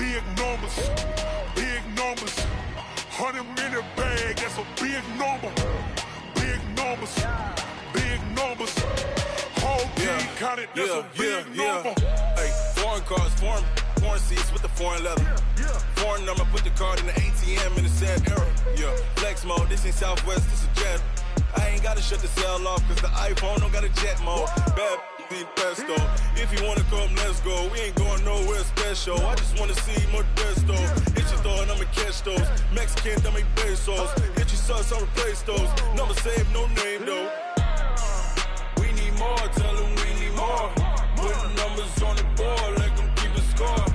Big numbers, big numbers. 100-minute bag, that's a big number. Big numbers, big numbers. Whole team counted, that's a big number. Hey, foreign cars, foreign seats with the foreign leather. Foreign number, put the card in the ATM in the sad era. Yeah, flex mode, this ain't Southwest, this is jet. I ain't gotta shut the cell off, cause the iPhone don't got a jet mode. Bad need pesto. If you wanna come, let's go. We ain't going nowhere special. I just wanna see more Modesto. Hit your throw and I'ma catch those. Mexican, dame pesos. Hit your sus, I'll replace those. Number save, no name though. We need more, tell them we need more. Put numbers on the board, let them keep the score.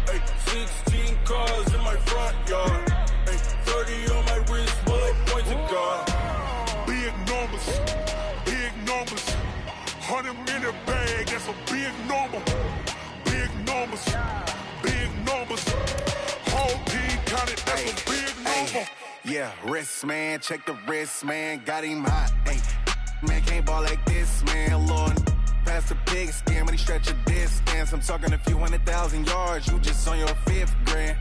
Hey, 16 cars in my front yard. Hey, 30 on my wrist, bullet point to God. Big numbers, big numbers. 100-minute bag, that's a big number. Big numbers, big numbers. Whole team counted, that's a big number. Yeah, wrist man, check the wrist man, got him hot. Ay, man can't ball like this, man. Lord, past the pig skin when he stretch a distance. I'm talking a few 100,000 yards, you just on your 5th grand.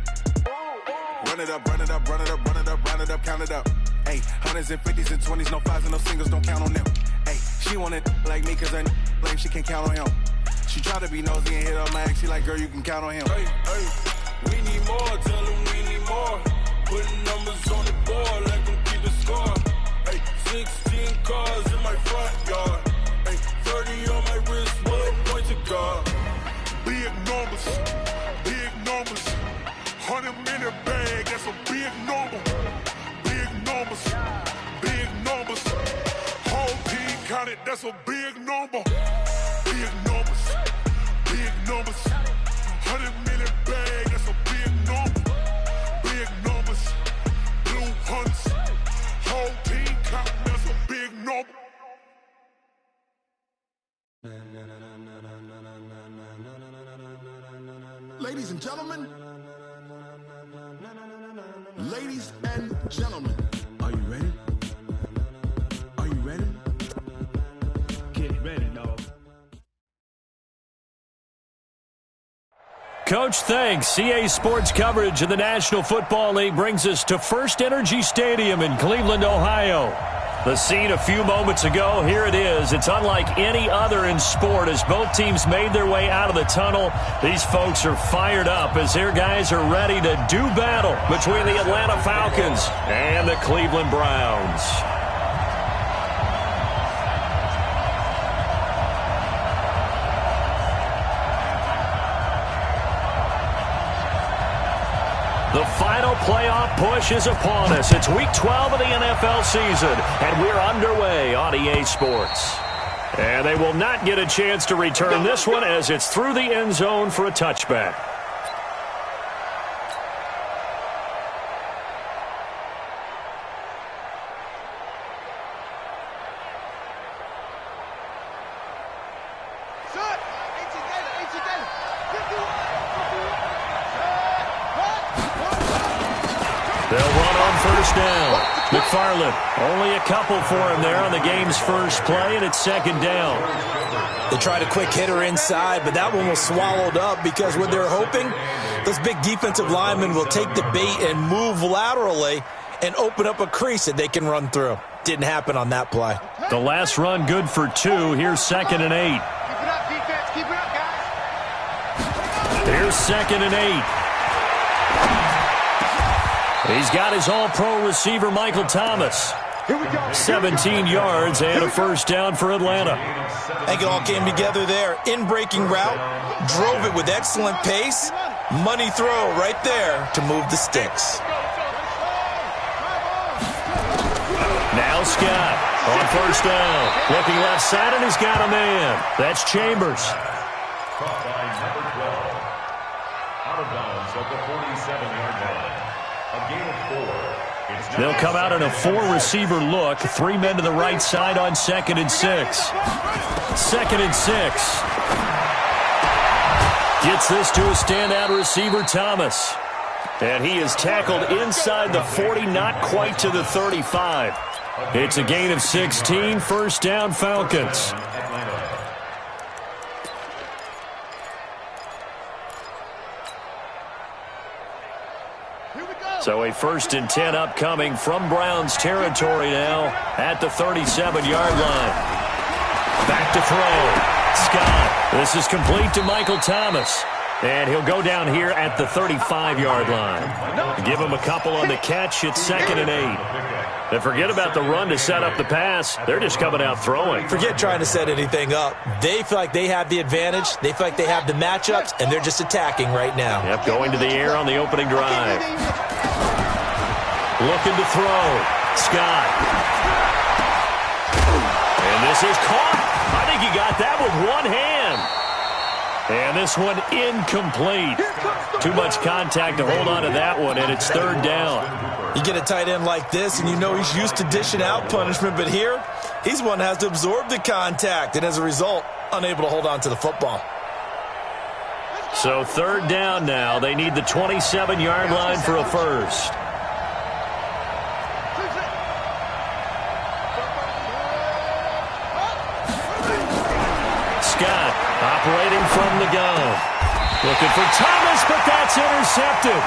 Run it up, run it up, run it up, run it up, run it up, count it up. Ay, hundreds and 50s and 20s, no 5s and no singles, don't count on them. Ay, she wanted like me cause her like she can't count on him. She tried to be nosy and hit her max, she like, girl, you can count on him. Hey, we need more, tell them we need more. Putting numbers on the board, let them keep the score. Hey, 16 cars in my front yard. Hey, 30 on my wrist, bullet point to God. Big numbers, big numbers. 100-minute bag, that's a big number. Big numbers, big numbers. Whole team counted, that's a big number. Big numbers, big numbers. 100-minute bag, that's a big number. Big numbers, blue hunts. Whole team counting, that's a big number. Ladies and gentlemen, ladies and gentlemen, are you ready? Are you ready? Get ready, dog. Coach, thanks. CA Sports coverage of the National Football League brings us to First Energy Stadium in Cleveland, Ohio. The scene a few moments ago, here it is. It's unlike any other in sport as both teams made their way out of the tunnel. These folks are fired up as their guys are ready to do battle between the Atlanta Falcons and the Cleveland Browns. The final playoff push is upon us. It's Week 12 of the NFL season, and we're underway on EA Sports. And they will not get a chance to return this one as it's through the end zone for a touchback. They'll run on first down. McFarland, only a couple for him there on the game's first play, and it's second down. They tried a quick hitter inside, but that one was swallowed up because what they're hoping, those big defensive linemen will take the bait and move laterally and open up a crease that they can run through. Didn't happen on that play. The last run good for 2. Here's 2nd and 8. Keep it up, defense. Keep it up, guys. Here's 2nd and 8. He's got his all-pro receiver, Michael Thomas. 17 yards and a first down for Atlanta. I think it all came together there. In-breaking route, drove it with excellent pace. Money throw right there to move the sticks. Now Scott on first down. Looking left side, and he's got a man. That's Chambers. Caught by number 12. Out of bounds at the 47-yard line. A gain of 4. They'll come out in a 4-receiver look. 3 men to the right side on 2nd and 6. 2nd and 6. Gets this to a standout receiver, Thomas. And he is tackled inside the 40, not quite to the 35. It's a gain of 16, first down Falcons. So a 1st and 10 upcoming from Browns territory now at the 37-yard line. Back to throw. Scott. This is complete to Michael Thomas. And he'll go down here at the 35-yard line. Give him a couple on the catch. It's 2nd and 8. And forget about the run to set up the pass. They're just coming out throwing. Forget trying to set anything up. They feel like they have the advantage. They feel like they have the matchups, and they're just attacking right now. Yep, going to the air on the opening drive. Looking to throw. Scott. And this is caught. I think he got that with one hand. And this one incomplete. Too much contact to hold on to that one, and it's 3rd down. You get a tight end like this, and you know he's used to dishing out punishment, but here, he's one that has to absorb the contact, and as a result, unable to hold on to the football. So 3rd down now. They need the 27-yard line for a first. Scott operating from the gun. Looking for Thomas, but that's intercepted.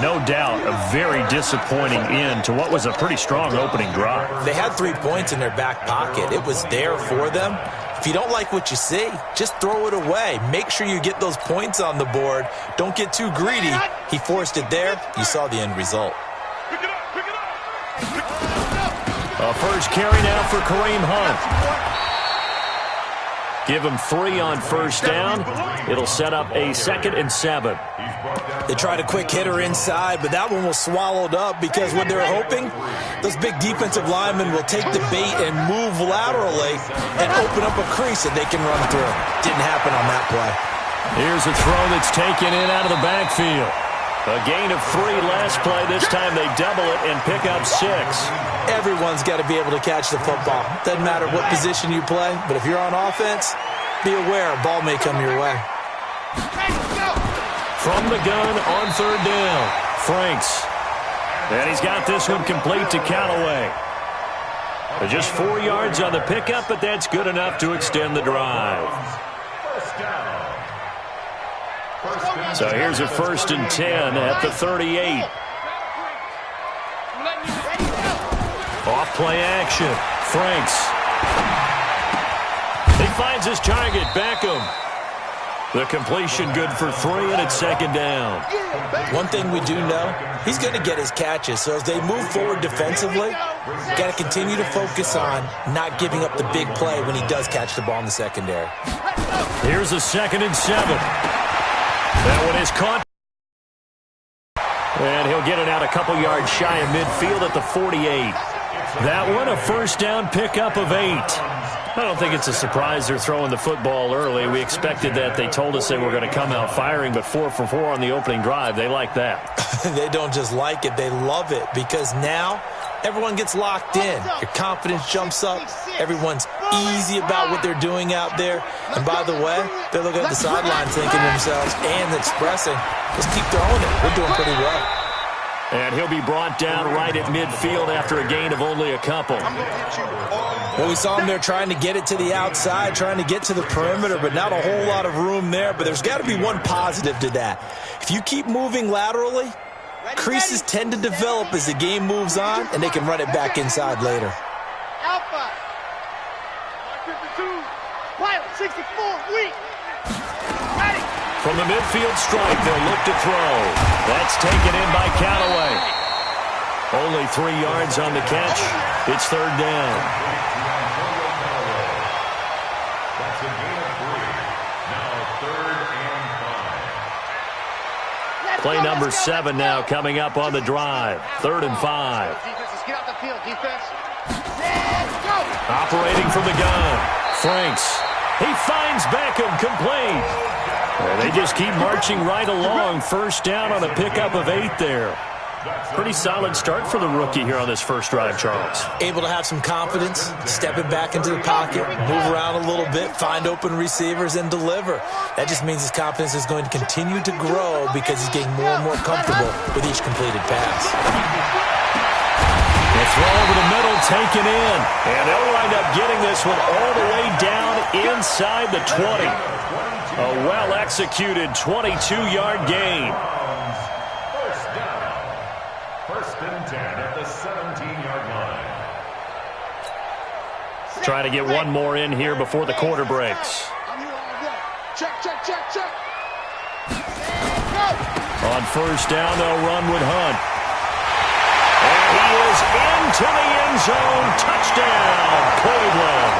No doubt a very disappointing end to what was a pretty strong opening drive. They had 3 points in their back pocket. It was there for them. If you don't like what you see, just throw it away. Make sure you get those points on the board. Don't get too greedy. He forced it there. You saw the end result. A first carry now for Kareem Hunt. Give him 3 on 1st down. It'll set up a 2nd and 7. They tried a quick hitter inside, but that one was swallowed up because what they're hoping, those big defensive linemen will take the bait and move laterally and open up a crease that they can run through. Didn't happen on that play. Here's a throw that's taken in out of the backfield. A gain of 3 last play. This time they double it and pick up 6. Everyone's got to be able to catch the football. Doesn't matter what position you play, but if you're on offense, be aware a ball may come your way. From the gun on 3rd down, Franks. And he's got this one complete to Callaway. Just 4 yards on the pickup, but that's good enough to extend the drive. So here's a 1st and 10 at the 38. Off play action. Franks. He finds his target. Beckham. The completion good for 3, and it's 2nd down. One thing we do know, he's going to get his catches. So as they move forward defensively, got to continue to focus on not giving up the big play when he does catch the ball in the secondary. Here's a 2nd and 7. That one is caught. And he'll get it out a couple yards shy of midfield at the 48. That one, a 1st down pickup of 8. I don't think it's a surprise they're throwing the football early. We expected that. They told us they were going to come out firing, but 4 for 4 on the opening drive. They like that. They don't just like it. They love it because now everyone gets locked in. Your confidence jumps up. Everyone's easy about what they're doing out there. And by the way, they're looking at the sideline thinking to themselves and expressing, let's keep throwing it. We're doing pretty well. And he'll be brought down right at midfield after a gain of only a couple. Well, we saw him there trying to get it to the outside, trying to get to the perimeter, but not a whole lot of room there. But there's got to be one positive to that. If you keep moving laterally, creases tend to develop as the game moves on, and they can run it back inside later. Alpha. 52. Pilot 64. Weak. Ready. From the midfield strike, they'll look to throw. That's taken in by Callaway. Only 3 yards on the catch. It's 3rd down. That's a gain of 3. Now 3rd and 5. Play number 7 now coming up on the drive. 3rd and 5. Defense, let's get out the field. Defense. Let's go. Operating from the gun. Franks. He finds Beckham complete. They just keep marching right along. 1st down on a pickup of 8 there. Pretty solid start for the rookie here on this first drive, Charles. Able to have some confidence, stepping back into the pocket, move around a little bit, find open receivers, and deliver. That just means his confidence is going to continue to grow because he's getting more and more comfortable with each completed pass. The throw over the middle, taken in. And they'll wind up getting this one all the way down inside the 20. A well-executed 22-yard gain. First down. First and 10 at the 17-yard line. Trying to get one more in here before the quarter breaks. Check, check, check, check. On first down, they'll run with Hunt. And he is into the end zone. Touchdown, Cleveland.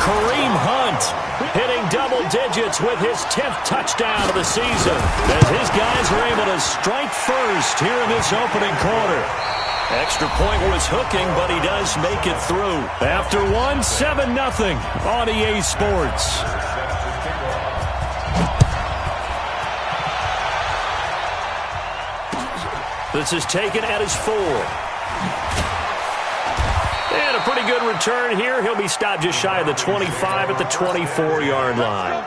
Kareem Hunt hitting double digits with his 10th touchdown of the season as his guys are able to strike first here in this opening quarter. Extra point was hooking, but he does make it through. After one, 7-0 on EA Sports. This is taken at his 4. And a pretty good return here. He'll be stopped just shy of the 25 at the 24-yard line.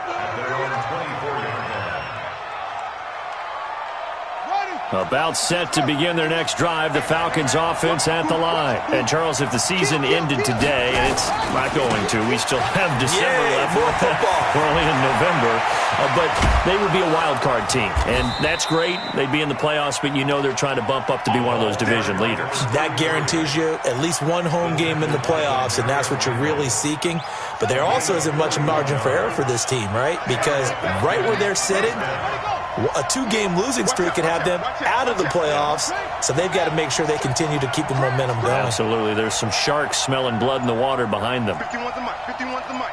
About set to begin their next drive, the Falcons offense at the line. And, Charles, if the season ended today, and it's not going to, we still have December left. More football. We're only in November. But they would be a wild card team. And that's great. They'd be in the playoffs, but you know they're trying to bump up to be one of those division leaders. That guarantees you at least one home game in the playoffs, and that's what you're really seeking. But there also isn't much margin for error for this team, right? Because right where they're sitting, a 2-game losing streak could have them out of the playoffs, so they've got to make sure they continue to keep the momentum going. Absolutely. There's some sharks smelling blood in the water behind them. 51's the mic. 51's the mic.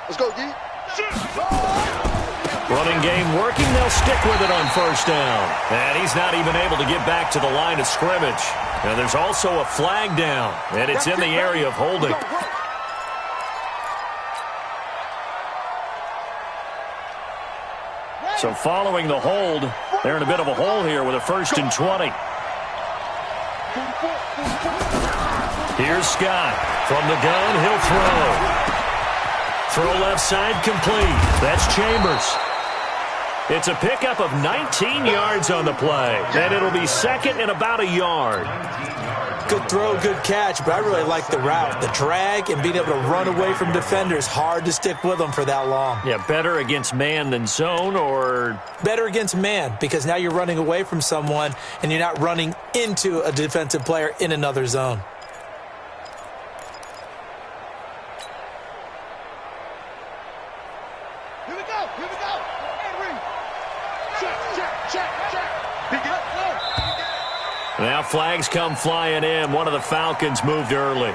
Let's go, D. Running game working. They'll stick with it on first down. And he's not even able to get back to the line of scrimmage. And there's also a flag down, and it's in the area of holding. So following the hold, they're in a bit of a hole here with a 1st and 20. Here's Scott. From the gun, he'll throw. Throw left side complete. That's Chambers. It's a pickup of 19 yards on the play. And it'll be second and about a yard. Good throw, good catch, but I really like the route. The drag and being able to run away from defenders, hard to stick with them for that long. Yeah, better against man than zone, or? Better against man, because now you're running away from someone and you're not running into a defensive player in another zone. Here we go. Here we go. Henry. Check, check, check, check. Pick it up. Now flags come flying in. One of the Falcons moved early.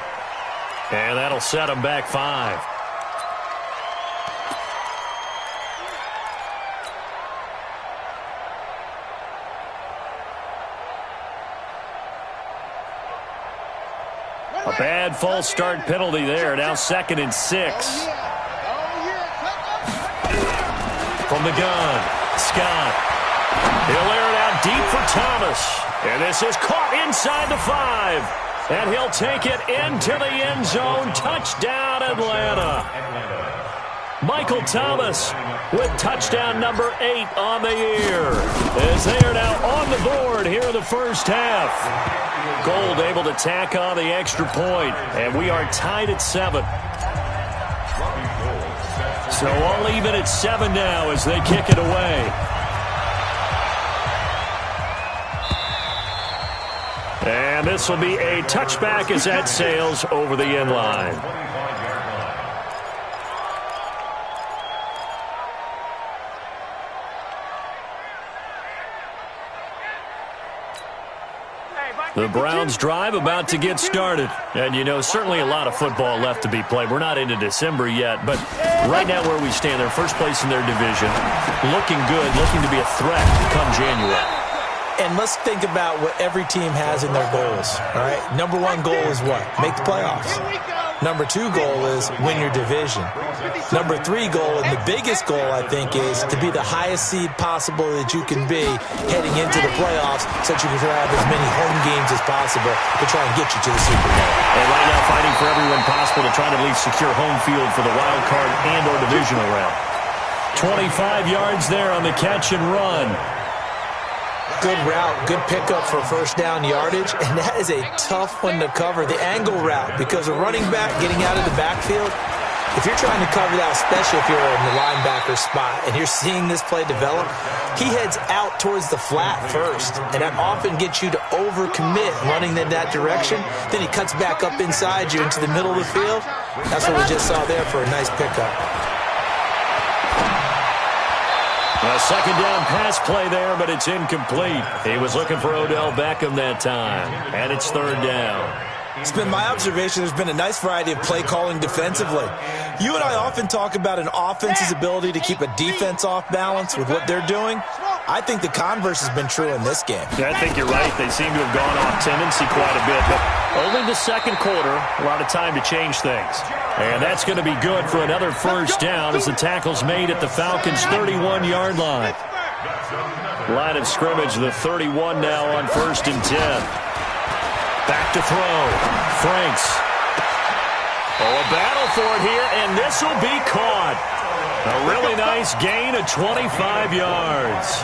And that'll set them back 5. A bad false start penalty there. Now 2nd and 6. From the gun, Scott. He'll air it out deep for Thomas. And this is caught inside the 5. And he'll take it into the end zone. Touchdown, Atlanta. Michael Thomas with touchdown number 8 on the year. As they are now on the board here in the first half. Gold able to tack on the extra point. And we are tied at 7. So all even at 7 now as they kick it away. And this will be a touchback as that sails over the end line. The Browns drive about to get started. And, you know, certainly a lot of football left to be played. We're not into December yet, but right now where we stand, they're first place in their division. Looking good, looking to be a threat come January. And let's think about what every team has in their goals, all right? Number 1 goal is what? Make the playoffs. Number 2 goal is win your division. Number 3 goal, and the biggest goal, I think, is to be the highest seed possible that you can be heading into the playoffs so that you can have as many home games as possible to try and get you to the Super Bowl. And right now fighting for everyone possible to try to at least secure home field for the wild card and or divisional round. 25 yards there on the catch and run. Good route, good pickup for first down yardage, and that is a tough one to cover, the angle route, because a running back getting out of the backfield, if you're trying to cover that, especially if you're in the linebacker spot and you're seeing this play develop, he heads out towards the flat first, and that often gets you to overcommit running in that direction. Then he cuts back up inside you into the middle of the field. That's what we just saw there for a nice pickup. A second down pass play there, but it's incomplete. He was looking for Odell Beckham that time, and it's third down. It's been my observation there's been a nice variety of play calling defensively. You and I often talk about an offense's ability to keep a defense off balance with what they're doing. I think the converse has been true in this game. Yeah, I think you're right. They seem to have gone off tendency quite a bit, but only the second quarter, a lot of time to change things. And that's going to be good for another first down as the tackle's made at the Falcons' 31-yard line. Line of scrimmage, the 31 now on 1st and 10. Back to throw. Franks. Oh, a battle for it here, and this will be caught. A really nice gain of 25 yards.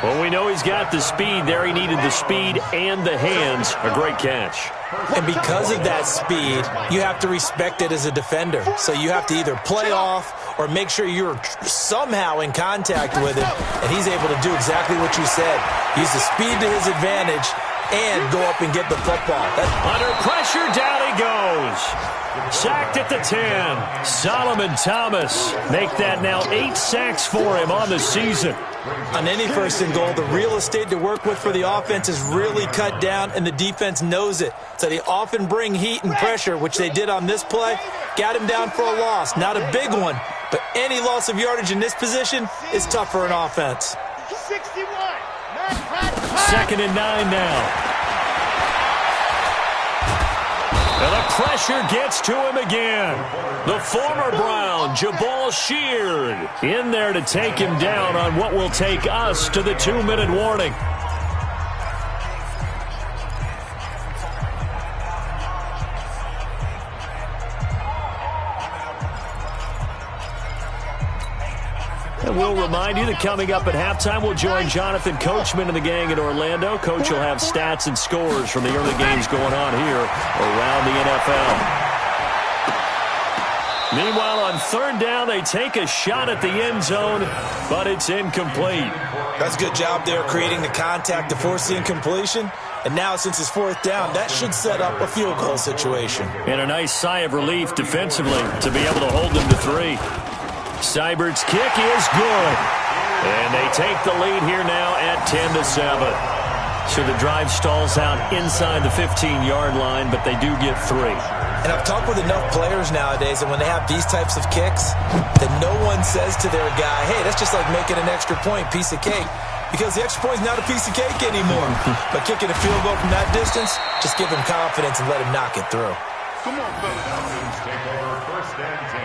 Well, we know he's got the speed there. He needed the speed and the hands. A great catch. And because of that speed, you have to respect it as a defender. So you have to either play off or make sure you're somehow in contact with him, and he's able to do exactly what you said. Use the speed to his advantage and go up and get the football. Under pressure, down he goes. Sacked at the 10. Solomon Thomas make that now 8 sacks for him on the season. On any first and goal, the real estate to work with for the offense is really cut down, and the defense knows it. So they often bring heat and pressure, which they did on this play. Got him down for a loss. Not a big one, but any loss of yardage in this position is tough for an offense. 61. 2nd and 9 now. And the pressure gets to him again. The former Brown, Jabal Sheard, in there to take him down on what will take us to the 2-minute warning. And we'll remind you that coming up at halftime, we'll join Jonathan Coachman and the gang in Orlando. Coach will have stats and scores from the early games going on here around the NFL. Meanwhile, on 3rd down, they take a shot at the end zone, but it's incomplete. That's a good job there creating the contact to force the incompletion. And now, since it's 4th down, that should set up a field goal situation. And a nice sigh of relief defensively to be able to hold them to 3. Seibert's kick is good. And they take the lead here now at 10-7. So the drive stalls out inside the 15-yard line, but they do get 3. And I've talked with enough players nowadays, and when they have these types of kicks, that no one says to their guy, hey, that's just like making an extra point, piece of cake. Because the extra point is not a piece of cake anymore. But kicking a field goal from that distance, just give him confidence and let him knock it through. Come on, fellas. Take over 1st and 10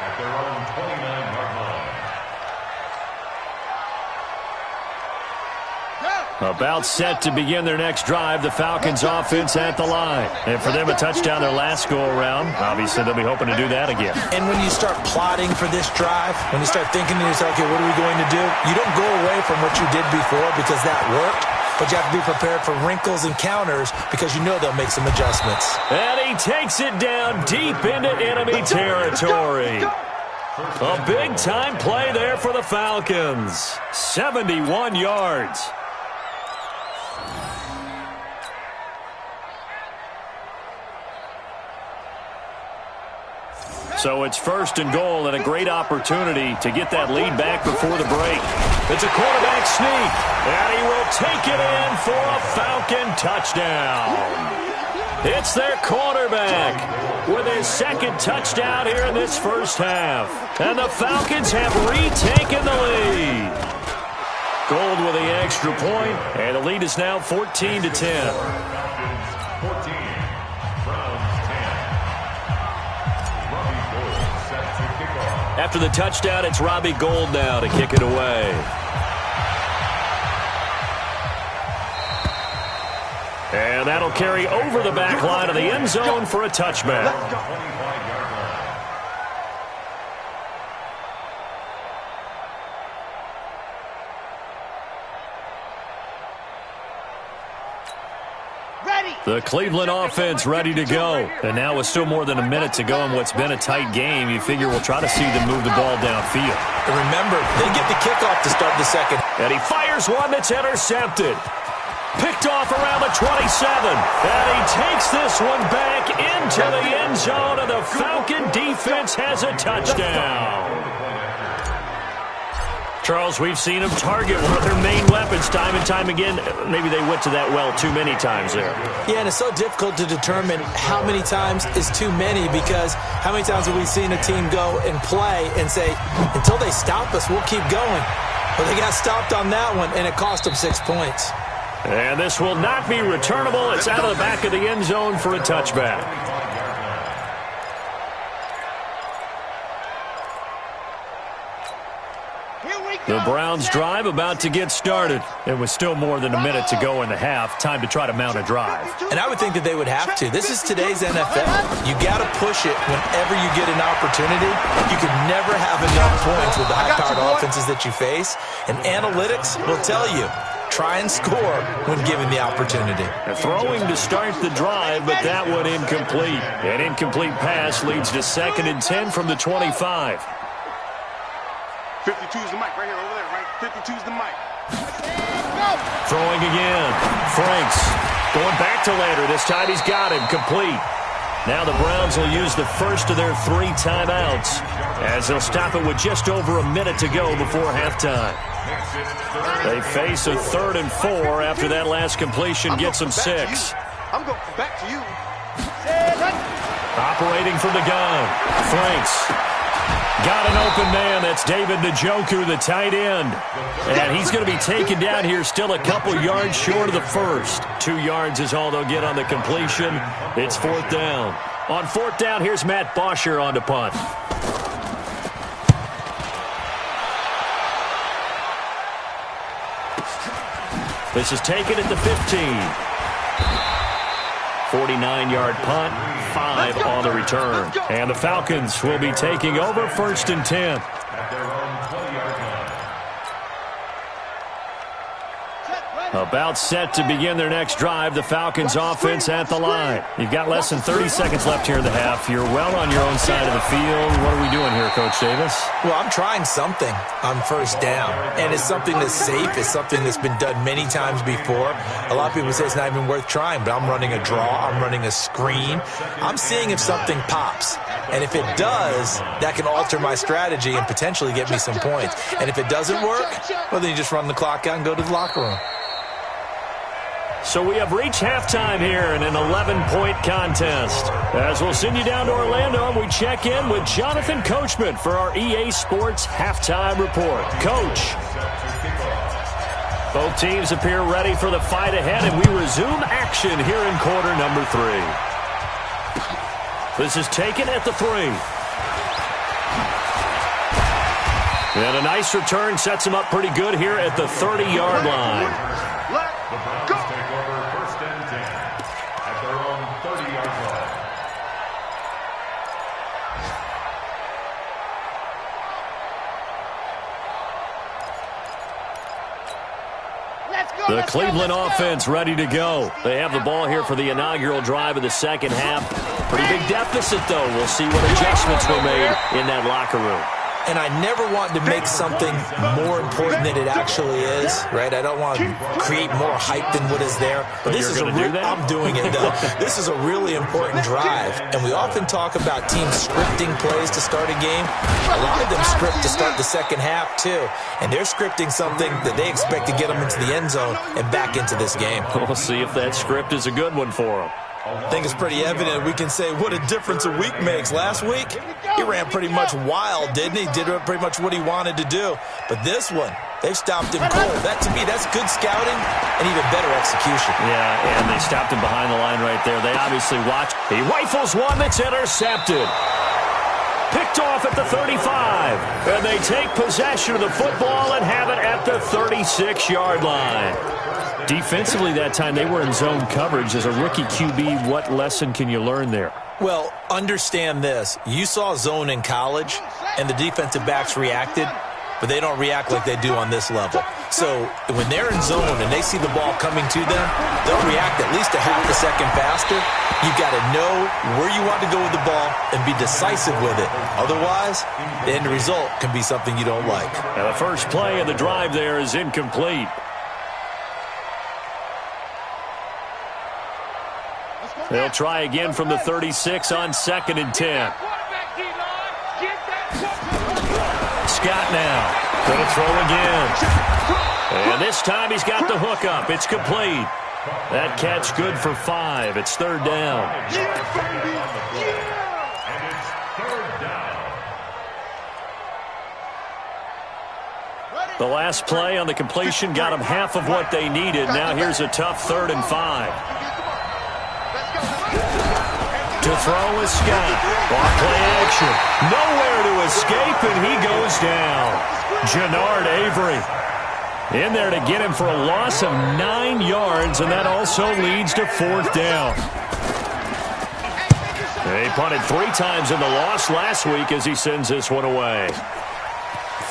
at their own 29-yard line. About set to begin their next drive, the Falcons offense at the line. And for them, a touchdown their last go-around. Obviously, they'll be hoping to do that again. And when you start plotting for this drive, when you start thinking to yourself, okay, what are we going to do? You don't go away from what you did before because that worked, but you have to be prepared for wrinkles and counters because you know they'll make some adjustments. And he takes it down deep into enemy territory. A big-time play there for the Falcons. 71 yards. So it's 1st and goal and a great opportunity to get that lead back before the break. It's a quarterback sneak, and he will take it in for a Falcon touchdown. It's their quarterback with his 2nd touchdown here in this first half. And the Falcons have retaken the lead. Gold with the extra point, and the lead is now 14-10. After the touchdown, it's Robbie Gould now to kick it away. And that'll carry over the back line of the end zone for a touchback. The Cleveland offense ready to go. And now with still more than a minute to go in what's been a tight game, you figure we'll try to see them move the ball downfield. And remember, they get the kickoff to start the second. And he fires one that's intercepted. Picked off around the 27. And he takes this one back into the end zone, and the Falcon defense has a touchdown. Charles, we've seen them target one of their main weapons time and time again. Maybe they went to that well too many times there. Yeah, and it's so difficult to determine how many times is too many, because how many times have we seen a team go and play and say, until they stop us, we'll keep going. But they got stopped on that one, and it cost them 6 points. And this will not be returnable. It's out of the back of the end zone for a touchback. The Browns drive about to get started. And with still more than a minute to go in the half, time to try to mount a drive. And I would think that they would have to. This is today's NFL. You got to push it whenever you get an opportunity. You can never have enough points with the high-powered offenses that you face. And analytics will tell you, try and score when given the opportunity. Throwing to start the drive, but that one incomplete. An incomplete pass leads to 2nd and 10 from the 25. 52's the mic right here, over there, right? 52's the mic. Throwing again. Franks going back to Lander. This time he's got him complete. Now the Browns will use the first of their 3 timeouts as they'll stop it with just over a minute to go before halftime. They face a 3rd and 4 after that last completion gets them 6. I'm going back to you. Operating from the gun. Franks. Got an open man. That's David Njoku, the tight end. And he's going to be taken down here still a couple yards short of the first. 2 yards is all they'll get on the completion. It's 4th down. On 4th down, here's Matt Bosher on to punt. This is taken at the 15. 49-yard punt, 5 on the return. And the Falcons will be taking over 1st and 10. At their own 20-yard line. About set to begin their next drive, the Falcons offense at the line. You've got less than 30 seconds left here in the half. You're well on your own side of the field. What are we doing here, Coach Davis? Well, I'm trying something on 1st down, and it's something that's safe. It's something that's been done many times before. A lot of people say it's not even worth trying, but I'm running a draw. I'm running a screen. I'm seeing if something pops, and if it does, that can alter my strategy and potentially get me some points. And if it doesn't work, well, then you just run the clock out and go to the locker room. So we have reached halftime here in an 11-point contest. As we'll send you down to Orlando, and we check in with Jonathan Coachman for our EA Sports Halftime Report. Coach. Both teams appear ready for the fight ahead, and we resume action here in quarter number 3. This is taken at the 3. And a nice return sets him up pretty good here at the 30-yard line. The Browns take over 1st and 10 at their own 30-yard line. The Cleveland offense ready to go. They have the ball here for the inaugural drive of the second half. Pretty big deficit, though. We'll see what adjustments were made in that locker room. And I never want to make something more important than it actually is, right? I don't want to create more hype than what is there. But this is I'm doing it, though. This is a really important drive. And we often talk about teams scripting plays to start a game. A lot of them script to start the second half, too. And they're scripting something that they expect to get them into the end zone and back into this game. We'll see if that script is a good one for them. I think it's pretty evident. We can say what a difference a week makes. Last week, he ran pretty much wild, didn't he? Did pretty much what he wanted to do. But this one, they've stopped him cold. That, to me, that's good scouting and even better execution. Yeah, and they stopped him behind the line right there. They obviously watched. He rifles one that's intercepted. Picked off at the 35. And they take possession of the football and have it at the 36-yard line. Defensively that time, they were in zone coverage. As a rookie QB, what lesson can you learn there? Well, understand this. You saw zone in college, and the defensive backs reacted, but they don't react like they do on this level. So when they're in zone and they see the ball coming to them, they'll react at least a half a second faster. You've got to know where you want to go with the ball and be decisive with it. Otherwise, the end result can be something you don't like. Now the first play of the drive there is incomplete. They'll try again from the 36 on 2nd and 10. Scott now going to throw again. And this time he's got the hook up. It's complete. That catch good for 5. It's 3rd down. And it's 3rd down. The last play on the completion got them half of what they needed. Now here's a tough 3rd and 5. To throw is Scott. Off play action. Nowhere to escape, and he goes down. Jannard Avery in there to get him for a loss of 9 yards, and that also leads to 4th down. He punted 3 times in the loss last week as he sends this one away.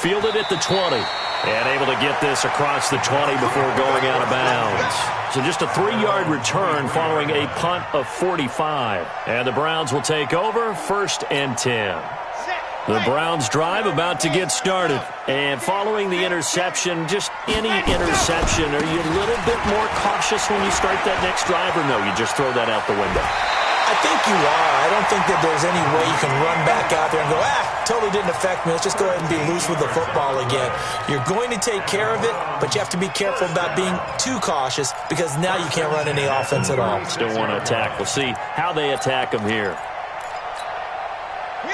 Fielded at the 20. And able to get this across the 20 before going out of bounds. So just a 3-yard return following a punt of 45. And the Browns will take over 1st and 10. The Browns drive about to get started. And following the interception, just any interception, are you a little bit more cautious when you start that next drive, or no, you just throw that out the window? I think you are. I don't think that there's any way you can run back out there and go, totally didn't affect me. Let's just go ahead and be loose with the football again. You're going to take care of it, but you have to be careful about being too cautious because now you can't run any offense at all. Still want to attack. We'll see how they attack them here.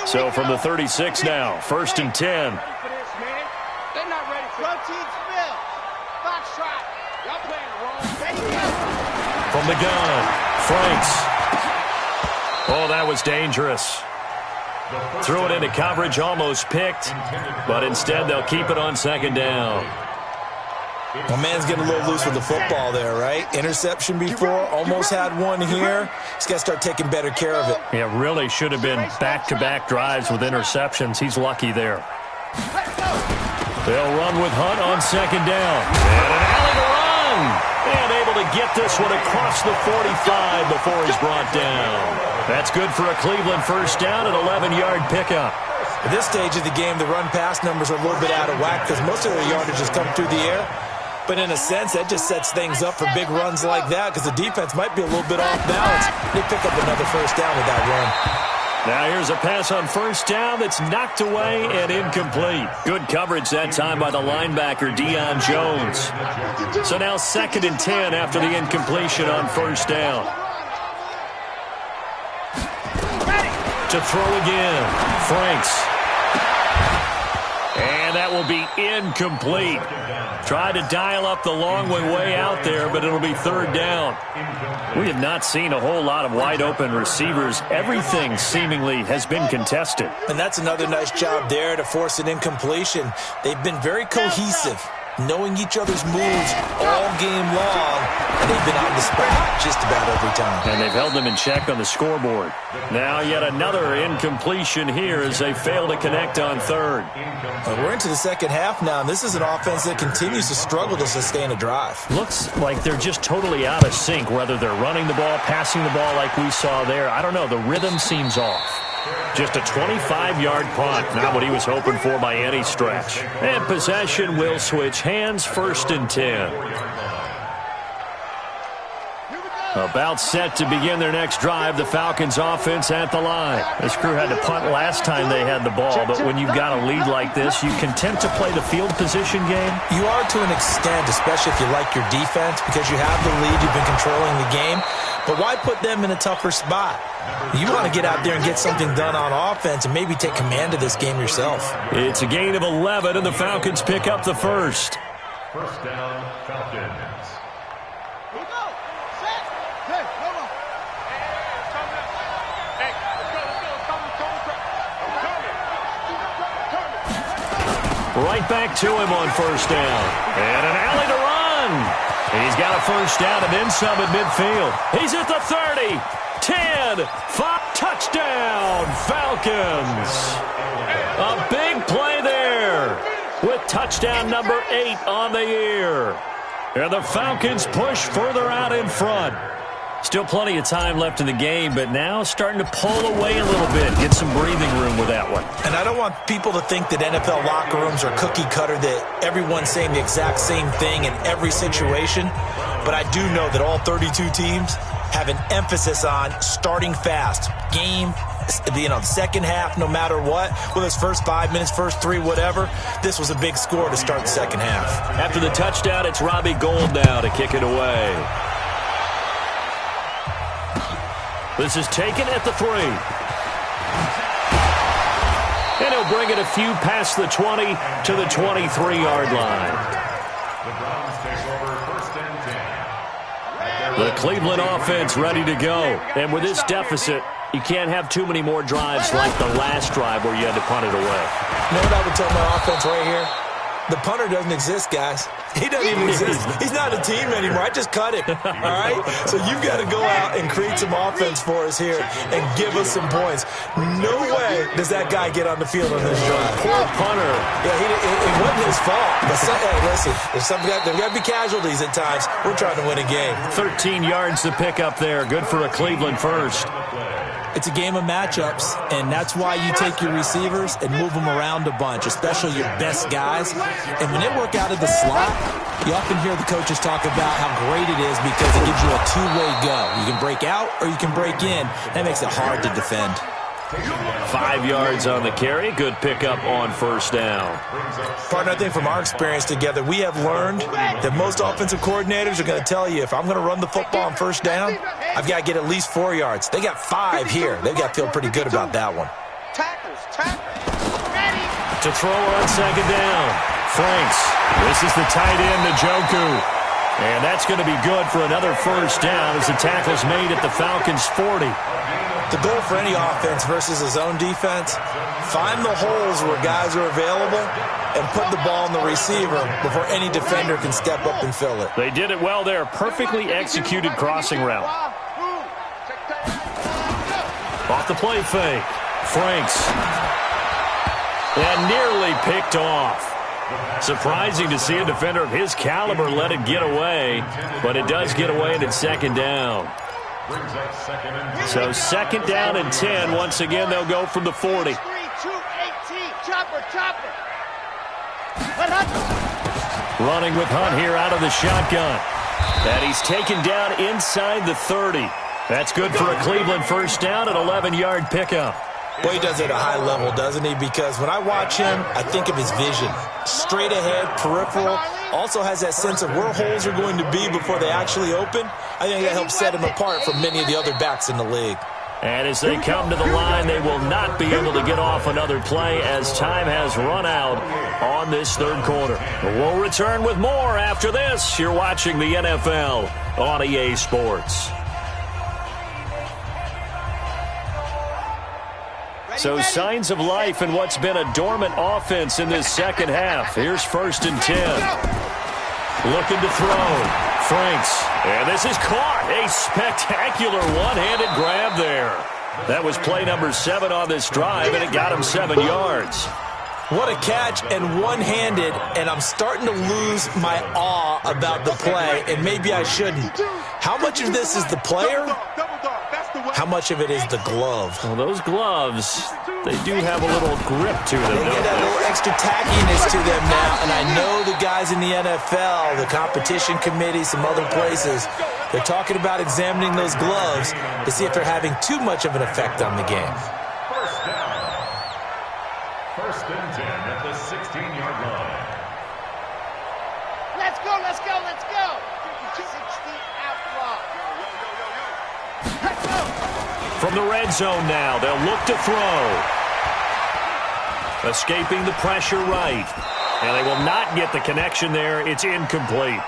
So from the 36 now, 1st and 10. They're not ready for routine spill. Box shot. Y'all playing wrong. From the gun, Franks. Oh, that was dangerous. Threw it into coverage, almost picked, but instead they'll keep it on 2nd down. My man's getting a little loose with the football there, right? Interception before, almost had one here. He's got to start taking better care of it. Yeah, really should have been back-to-back drives with interceptions. He's lucky there. They'll run with Hunt on 2nd down. And an alley to run. And able to get this one across the 45 before he's brought down. That's good for a Cleveland 1st down, an 11-yard pickup. At this stage of the game, the run-pass numbers are a little bit out of whack because most of their yardage has come through the air. But in a sense, that just sets things up for big runs like that because the defense might be a little bit off balance. They pick up another 1st down with that run. Now here's a pass on 1st down that's knocked away and incomplete. Good coverage that time by the linebacker, Deion Jones. So now 2nd and 10 after the incompletion on 1st down. To throw again, Franks. And that will be incomplete. Tried to dial up the long one way out there, but it'll be 3rd down. We have not seen a whole lot of wide-open receivers. Everything seemingly has been contested. And that's another nice job there to force an incompletion. They've been very cohesive, knowing each other's moves all game long, and they've been on the spot just about every time. And they've held them in check on the scoreboard. Now yet another incompletion here as they fail to connect on 3rd. We're into the 2nd half now, and this is an offense that continues to struggle to sustain a drive. Looks like they're just totally out of sync, whether they're running the ball, passing the ball like we saw there. I don't know. The rhythm seems off. Just a 25-yard punt, not what he was hoping for by any stretch. And possession will switch hands, 1st and 10. About set to begin their next drive, the Falcons offense at the line. This crew had to punt last time they had the ball, but when you've got a lead like this, you content to play the field position game? You are to an extent, especially if you like your defense, because you have the lead, you've been controlling the game. But why put them in a tougher spot? You want to get out there and get something done on offense and maybe take command of this game yourself. It's a gain of 11, and the Falcons pick up the 1st. 1st down, Falcons. Right back to him on 1st down. And an alley to run. He's got a 1st down and then some at midfield. He's at the 30, 10, 5, touchdown, Falcons. A big play there with touchdown number 8 on the year. And the Falcons push further out in front. Still plenty of time left in the game, but now starting to pull away a little bit. Get some breathing room with that one. And I don't want people to think that NFL locker rooms are cookie cutter, that everyone's saying the exact same thing in every situation. But I do know that all 32 teams have an emphasis on starting fast. Game, the second half, no matter what, whether it's first 5 minutes, first 3, whatever, this was a big score to start the second half. After the touchdown, it's Robbie Gould now to kick it away. This is taken at the 3. And he'll bring it a few past the 20 to the 23-yard line. The Browns take over first and 10. The Cleveland offense ready to go. And with this deficit, you can't have too many more drives like the last drive where you had to punt it away. You know what I would tell my offense right here? The punter doesn't exist, guys. He doesn't even exist. He's not a team anymore. I just cut him, all right? So you've got to go out and create some offense for us here and give us some points. No way does that guy get on the field on this drive. Poor punter. Yeah, it wasn't his fault. But hey, listen, there's got to be casualties at times. We're trying to win a game. 13 yards to pick up there. Good for a Cleveland first. It's a game of matchups, and that's why you take your receivers and move them around a bunch, especially your best guys. And when they work out of the slot, you often hear the coaches talk about how great it is because it gives you a two-way go. You can break out or you can break in. That makes it hard to defend. 5 yards on the carry. Good pickup on first down. Partner, I think from our experience together, we have learned that most offensive coordinators are going to tell you, if I'm going to run the football on first down, I've got to get at least 4 yards. They got 5 here. They've got to feel pretty good about that one. Tackles, ready. To throw on second down. Franks. This is the tight end, Njoku. And that's going to be good for another first down as the tackle's made at the Falcons' 40. The goal for any offense versus a zone defense, find the holes where guys are available and put the ball in the receiver before any defender can step up and fill it. They did it well there. Perfectly executed crossing route. Off the play fake. Franks. And nearly picked off. Surprising to see a defender of his caliber let it get away, but it does get away and it's second down. So second down and 10. Once again, they'll go from the 40. Running with Hunt here out of the shotgun. And he's taken down inside the 30. That's good for a Cleveland first down, an 11-yard pickup. Well, he does it at a high level, doesn't he? Because when I watch him, I think of his vision. Straight ahead, peripheral. Also has that sense of where holes are going to be before they actually open. I think that helps set him apart from many of the other backs in the league. And as they come to the line, they will not be able to get off another play as time has run out on this third quarter. We'll return with more after this. You're watching the NFL on EA Sports. So signs of life in what's been a dormant offense in this second half. Here's first and 10. Looking to throw. Franks. And this is caught. A spectacular one-handed grab there. That was play number 7 on this drive, and it got him 7 yards. What a catch and one-handed, and I'm starting to lose my awe about the play, and maybe I shouldn't. How much of this is the player? How much of it is the glove? Well, those gloves, they do have a little grip to them. They get a little extra tackiness to them now, and I know the guys in the NFL, the competition committee, some other places, they're talking about examining those gloves to see if they're having too much of an effect on the game. First down. First and 10 at the 16-yard line. Let's go, let's go, let's go. 60 outlaw. Let's go. From the red zone now, they'll look to throw. Escaping the pressure right. And they will not get the connection there. It's incomplete.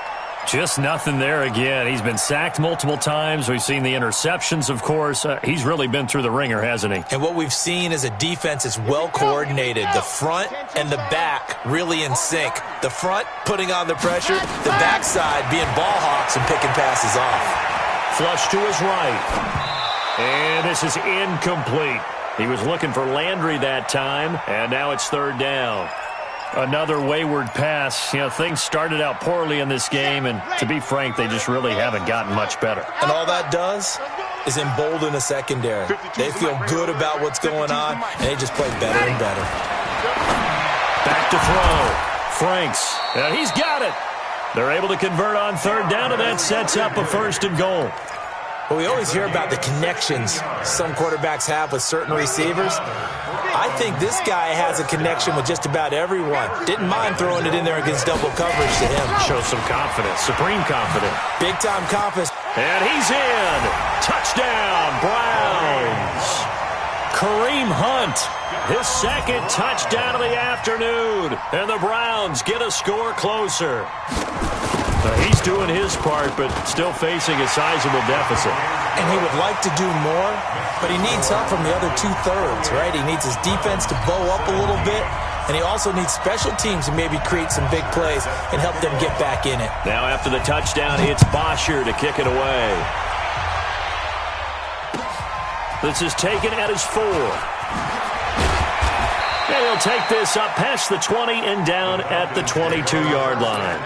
Just nothing there again. He's been sacked multiple times. We've seen the interceptions, of course. He's really been through the ringer, hasn't he? And what we've seen is a defense is well coordinated. The front and the back really in sync. The front putting on the pressure, the backside being ball hawks and picking passes off. Flush to his right. And this is incomplete. He was looking for Landry that time, and now it's third down. Another wayward pass. You know, things started out poorly in this game, and to be frank, they just really haven't gotten much better. And all that does is embolden a secondary. They feel good about what's going on, and they just play better and better. Back to throw. Franks, and he's got it. They're able to convert on third down, and that sets up a 1st and goal. Well, we always hear about the connections some quarterbacks have with certain receivers. I think this guy has a connection with just about everyone. Didn't mind throwing it in there against double coverage to him. Shows some confidence, supreme confidence. Big-time confidence. And he's in. Touchdown, Browns. Kareem Hunt, his 2nd touchdown of the afternoon. And the Browns get a score closer. He's doing his part, but still facing a sizable deficit. And he would like to do more, but he needs help from the other 2/3, right? He needs his defense to bow up a little bit, and he also needs special teams to maybe create some big plays and help them get back in it. Now after the touchdown, it's Bosher to kick it away. This is taken at his 4. And he'll take this up past the 20 and down at the 22-yard line.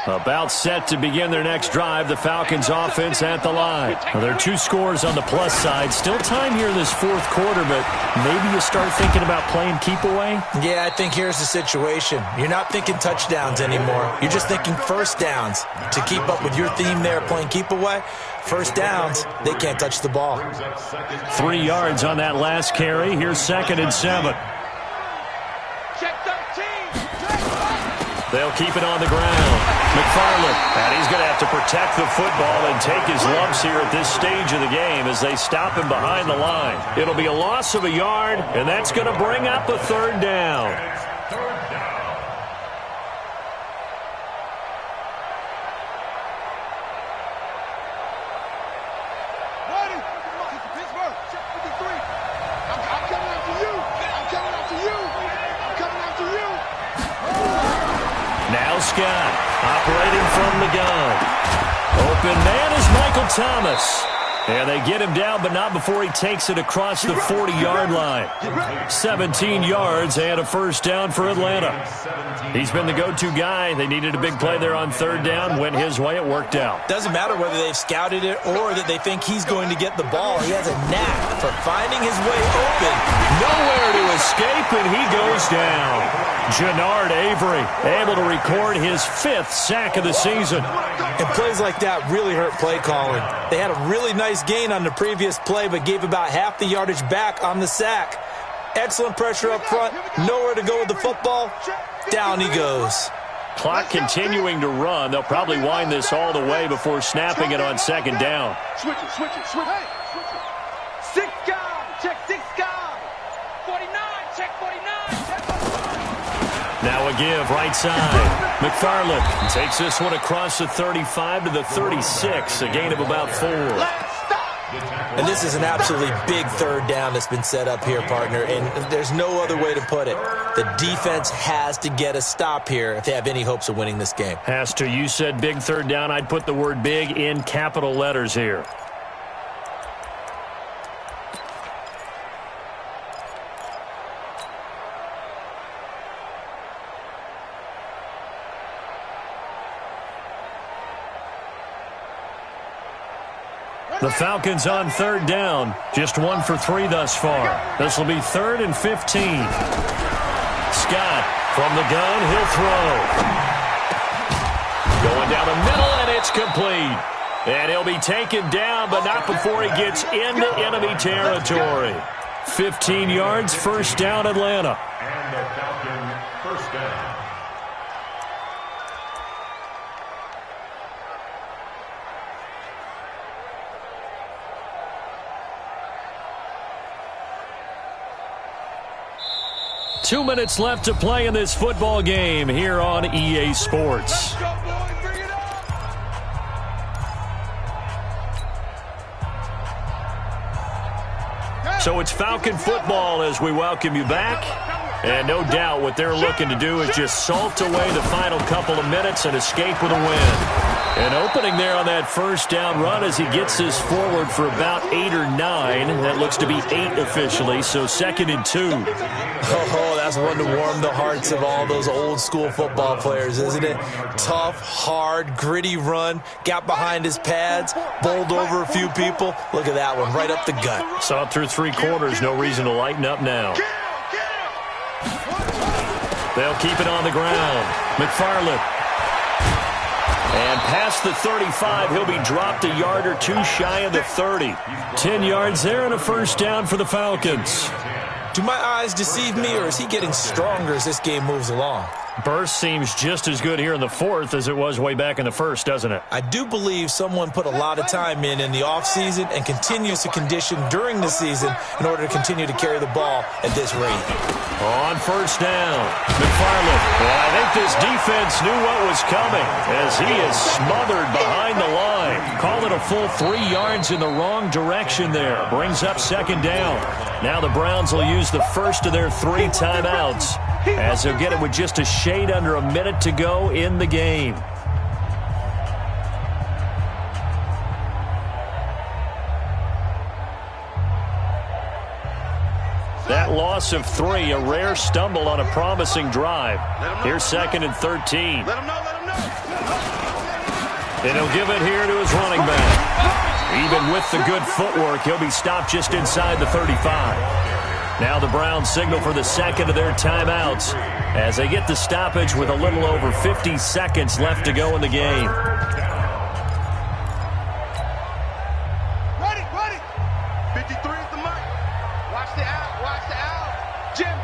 About set to begin their next drive, the Falcons offense at the line. Well, there are 2 scores on the plus side. Still time here in this 4th quarter, but maybe you start thinking about playing keep away? Yeah, I think here's the situation. You're not thinking touchdowns anymore. You're just thinking first downs. To keep up with your theme there, playing keep away, first downs, they can't touch the ball. 3 yards on that last carry. Here's 2nd and 7. They'll keep it on the ground. McFarland, and he's going to have to protect the football and take his lumps here at this stage of the game as they stop him behind the line. It'll be a loss of a yard, and that's going to bring up a 3rd down. Scott operating from the gun. Open man is Michael Thomas. And they get him down, but not before he takes it across the 40-yard line. 17 yards and a 1st down for Atlanta. He's been the go-to guy. They needed a big play there on 3rd down. Went his way. It worked out. Doesn't matter whether they've scouted it or that they think he's going to get the ball. He has a knack for finding his way open. Nowhere to escape, and he goes down. Jannard Avery able to record his 5th sack of the season. And plays like that really hurt play calling. They had a really nice gain on the previous play, but gave about half the yardage back on the sack. Excellent pressure up front. Nowhere to go with the football. Down he goes. Clock continuing to run. They'll probably wind this all the way before snapping it on 2nd down. Switch it. 6 guys. Check 6 guys. 49. Check 49. Now a give right side. McFarland takes this one across the 35 to the 36. A gain of about 4. And this is an absolutely big 3rd down that's been set up here, partner. And there's no other way to put it. The defense has to get a stop here if they have any hopes of winning this game. Has to. You said big 3rd down. I'd put the word big in capital letters here. The Falcons on 3rd down. Just 1 for 3 thus far. This will be 3rd and 15. Scott from the gun. He'll throw. Going down the middle, and it's complete. And he'll be taken down, but not before he gets into enemy territory. 15 yards, 1st down, Atlanta. And the Falcon 1st down. Two minutes left to play in this football game here on EA Sports. So it's Falcon football as we welcome you back. And no doubt what they're looking to do is just salt away the final couple of minutes and escape with a win. An opening there on that first down run as he gets this forward for about 8 or 9. That looks to be 8 officially, so 2nd and 2. Oh, that's one to warm the hearts of all those old school football players, isn't it? Tough, hard, gritty run, got behind his pads, bowled over a few people. Look at that one, right up the gut. Saw it through 3 quarters, no reason to lighten up now. They'll keep it on the ground. McFarland. And past the 35, he'll be dropped a yard or 2 shy of the 30. 10 yards there and a first down for the Falcons. Do my eyes deceive me, or is he getting stronger as this game moves along? Burst seems just as good here in the 4th as it was way back in the 1st, doesn't it? I do believe someone put a lot of time in the offseason and continues to condition during the season in order to continue to carry the ball at this rate. On first down, McFarland. Well, I think this defense knew what was coming as he is smothered behind the line. Call it a full 3 yards in the wrong direction there. Brings up 2nd down. Now the Browns will use the first of their 3 timeouts as they'll get it with just a shade under a minute to go in the game. That loss of 3, a rare stumble on a promising drive. Here's 2nd and 13. And he'll give it here to his running back. Even with the good footwork, he'll be stopped just inside the 35. Now the Browns signal for the 2nd of their timeouts as they get the stoppage with a little over 50 seconds left to go in the game. Ready. 53 is the mark. Watch the out. Jim.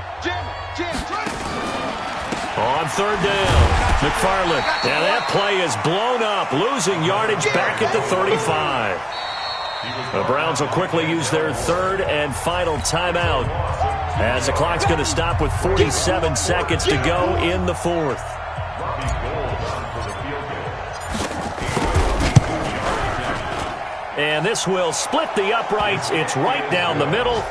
On 3rd down, McFarland. Now that play is blown up, losing yardage back at the 35. The Browns will quickly use their 3rd and final timeout as the clock's going to stop with 47 seconds to go in the 4th. And this will split the uprights. It's right down the middle,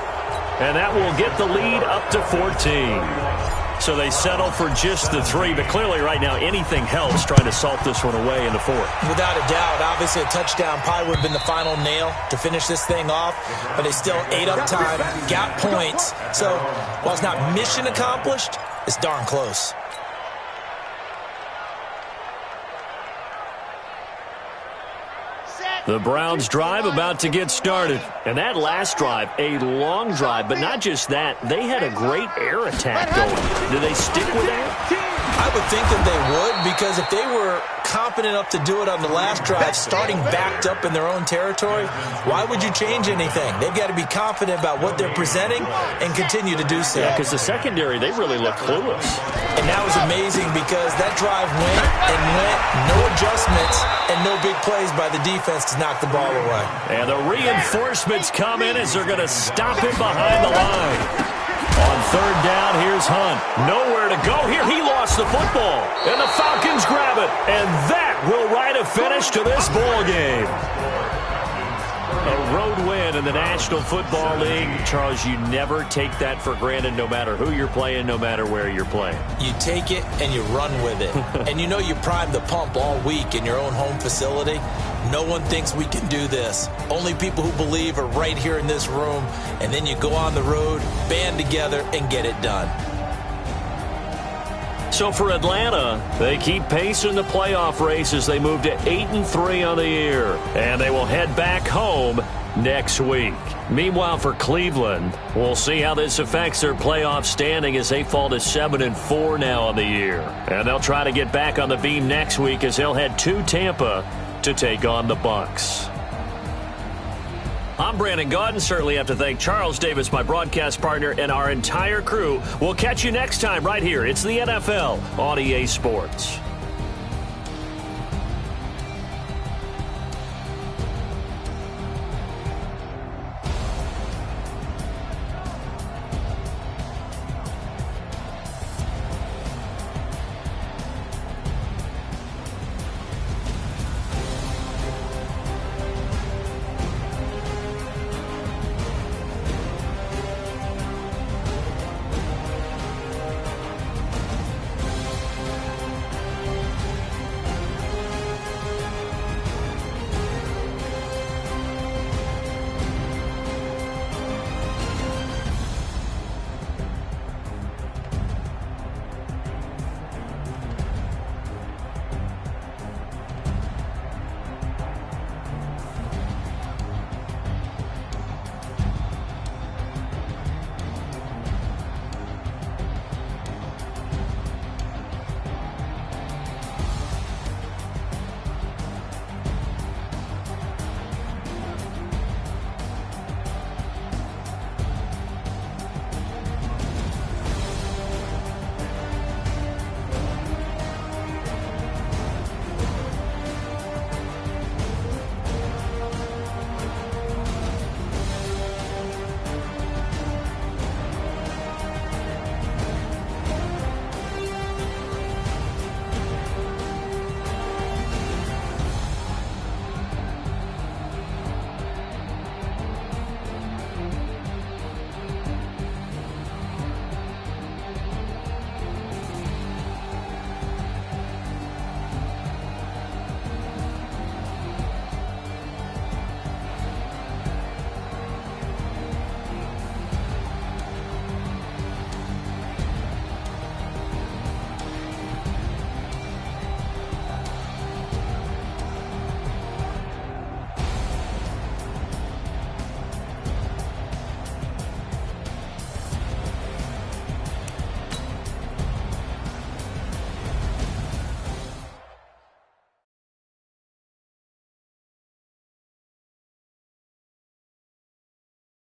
and that will get the lead up to 14. So they settle for just the 3, but clearly right now anything helps trying to salt this one away in the 4th. Without a doubt, obviously a touchdown probably would have been the final nail to finish this thing off, but they still ate up time, got points. So while it's not mission accomplished, it's darn close. The Browns drive about to get started. And that last drive, a long drive, but not just that, they had a great air attack going. Do they stick with that? I would think that they would, because if they were confident enough to do it on the last drive, starting backed up in their own territory, why would you change anything? They've got to be confident about what they're presenting and continue to do so. Yeah, because the secondary, they really look clueless. And that was amazing because that drive went, no adjustments, and no big plays by the defense to knock the ball away. And the reinforcements come in as they're going to stop him behind the line. On 3rd down, here's Hunt. Nowhere to go here. He lost the football. And the Falcons grab it. And that will write a finish to this ball game. A road win in the National Football League. Charles, you never take that for granted no matter who you're playing, no matter where you're playing. You take it and you run with it. And you know you primed the pump all week in your own home facility. No one thinks we can do this. Only people who believe are right here in this room. And then you go on the road, band together, and get it done. So for Atlanta, they keep pace in the playoff race as they move to 8-3 on the year. And they will head back home next week. Meanwhile, for Cleveland, we'll see how this affects their playoff standing as they fall to 7-4 now on the year. And they'll try to get back on the beam next week as they'll head to Tampa to take on the Bucs. I'm Brandon Gaudin. Certainly have to thank Charles Davis, my broadcast partner, and our entire crew. We'll catch you next time right here. It's the NFL on EA Sports.